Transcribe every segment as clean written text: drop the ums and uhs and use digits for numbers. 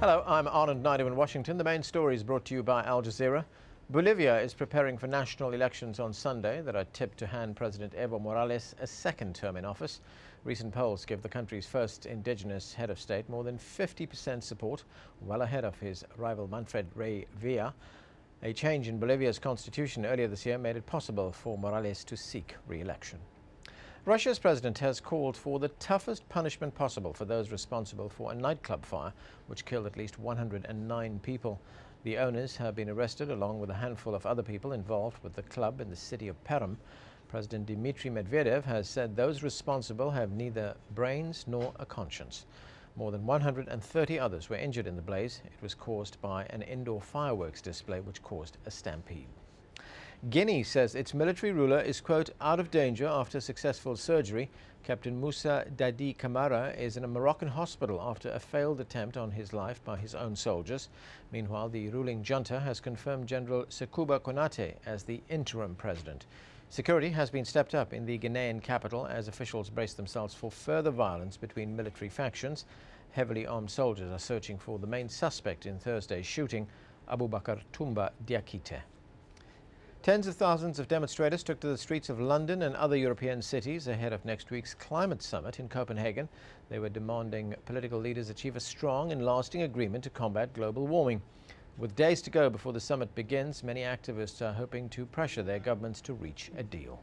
Hello, I'm Anand Naidu in Washington. The main story is brought to you by Al Jazeera. Bolivia is preparing for national elections on Sunday that are tipped to hand President Evo Morales a second term in office. Recent polls give the country's first indigenous head of state more than 50% support, well ahead of his rival Manfred Rey Villa. A change in Bolivia's constitution earlier this year made it possible for Morales to seek re-election. Russia's president has called for the toughest punishment possible for those responsible for a nightclub fire which killed at least 109 people. The owners have been arrested along with a handful of other people involved with the club in the city of Perm. President Dmitry Medvedev has said those responsible have neither brains nor a conscience. More than 130 others were injured in the blaze. It was caused by an indoor fireworks display which caused a stampede. Guinea says its military ruler is, quote, out of danger after successful surgery. Captain Moussa Dadi Camara is in a Moroccan hospital after a failed attempt on his life by his own soldiers. Meanwhile, the ruling junta has confirmed General Sekouba Konate as the interim president. Security has been stepped up in the Ghanaian capital as officials brace themselves for further violence between military factions. Heavily armed soldiers are searching for the main suspect in Thursday's shooting, Abubakar Toumba Diakite. Tens of thousands of demonstrators took to the streets of London and other European cities ahead of next week's climate summit in Copenhagen. They were demanding political leaders achieve a strong and lasting agreement to combat global warming. With days to go before the summit begins, many activists are hoping to pressure their governments to reach a deal.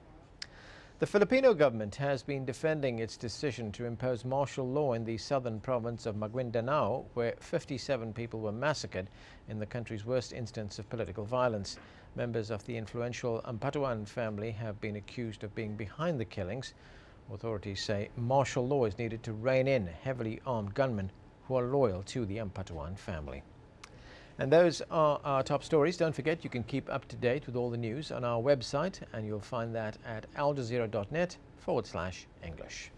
The Filipino government has been defending its decision to impose martial law in the southern province of Maguindanao, where 57 people were massacred in the country's worst instance of political violence. Members of the influential Ampatuan family have been accused of being behind the killings. Authorities say martial law is needed to rein in heavily armed gunmen who are loyal to the Ampatuan family. And those are our top stories. Don't forget, you can keep up to date with all the news on our website, and you'll find that at aljazeera.net/English.